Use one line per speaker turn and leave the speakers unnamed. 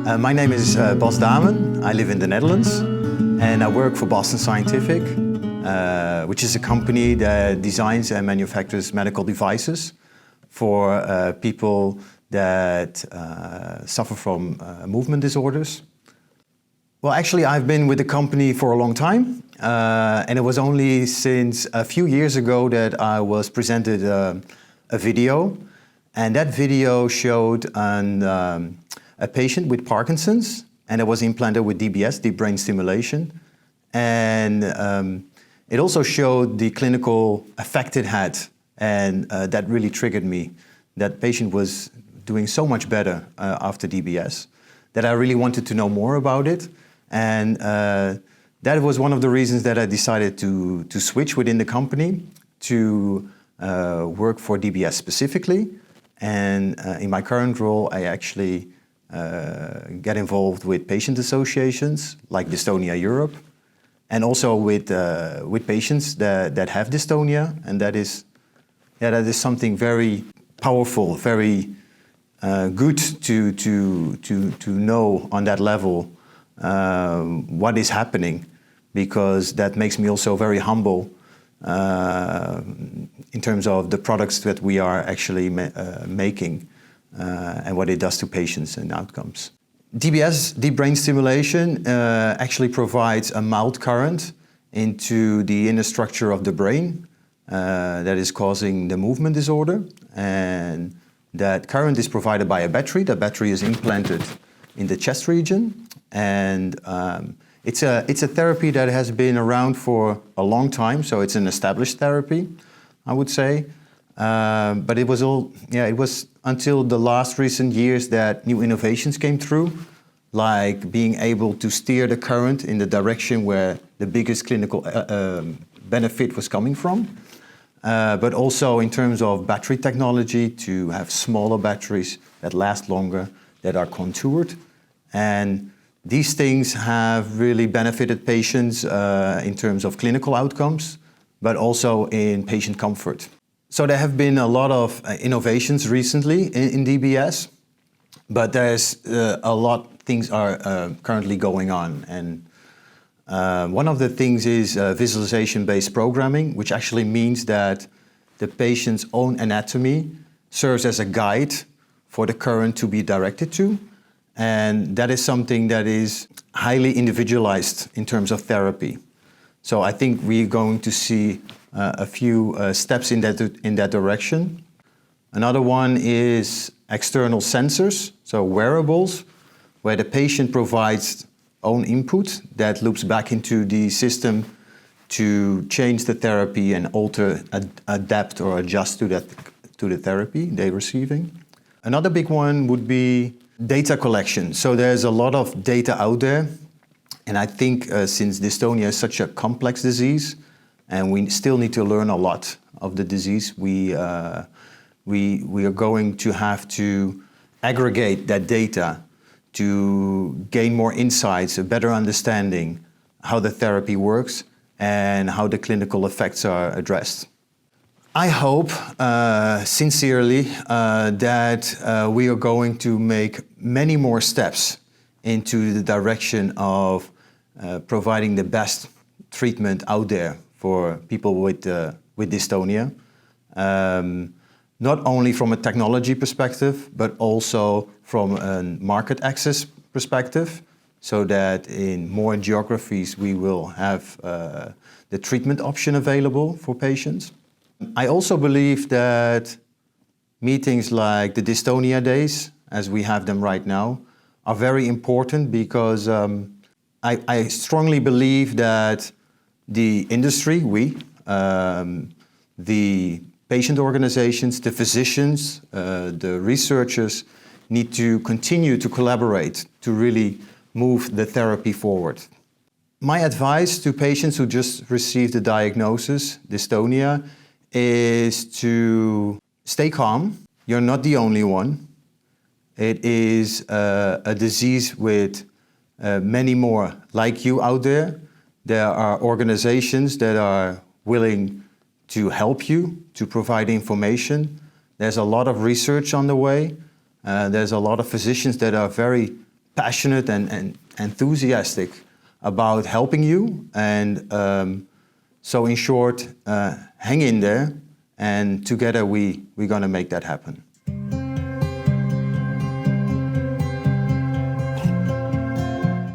My name is Bas Damen. I live in the Netherlands and I work for Boston Scientific, which is a company that designs and manufactures medical devices for people that suffer from movement disorders. Well, actually, I've been with the company for a long time, and it was only since a few years ago that I was presented a video, and that video showed a patient with Parkinson's, and it was implanted with DBS, deep brain stimulation, and it also showed the clinical effect it had, and that really triggered me. That patient was doing so much better after DBS that I really wanted to know more about it. And that was one of the reasons that I decided to switch within the company to work for DBS specifically. And in my current role, I actually get involved with patient associations like Dystonia Europe, and also with patients that have dystonia. And that is something very powerful, very good to know on that level what is happening, because that makes me also very humble in terms of the products that we are actually making and what it does to patients and outcomes. DBS, deep brain stimulation, actually provides a mild current into the inner structure of the brain that is causing the movement disorder, and that current is provided by a battery. The battery is implanted in the chest region, and it's a therapy that has been around for a long time, so it's an established therapy, I would say. But it was until the last recent years that new innovations came through, like being able to steer the current in the direction where the biggest clinical benefit was coming from. But also in terms of battery technology, to have smaller batteries that last longer, that are contoured. And these things have really benefited patients in terms of clinical outcomes, but also in patient comfort. So there have been a lot of innovations recently in DBS, but there's a lot of things are currently going on. And one of the things is visualization-based programming, which actually means that the patient's own anatomy serves as a guide for the current to be directed to. And that is something that is highly individualized in terms of therapy. So I think we're going to see a few steps in that direction. Another one is external sensors, so wearables, where the patient provides own input that loops back into the system to change the therapy and alter, adapt or adjust to the therapy they're receiving. Another big one would be data collection. So there's a lot of data out there, and I think since dystonia is such a complex disease, and we still need to learn a lot of the disease, we are going to have to aggregate that data to gain more insights, a better understanding how the therapy works and how the clinical effects are addressed. I hope sincerely that we are going to make many more steps into the direction of providing the best treatment out there for people with dystonia. Not only from a technology perspective, but also from a market access perspective, so that in more geographies we will have the treatment option available for patients. I also believe that meetings like the Dystonia Days, as we have them right now, are very important, because I strongly believe that the industry, the patient organizations, the physicians, the researchers need to continue to collaborate to really move the therapy forward. My advice to patients who just received the diagnosis, dystonia, is to stay calm. You're not the only one. It is a disease with many more like you out there. There are organizations that are willing to help you, to provide information. There's a lot of research on the way. There's a lot of physicians that are very passionate and enthusiastic about helping you. And so in short, hang in there, and together we're gonna make that happen.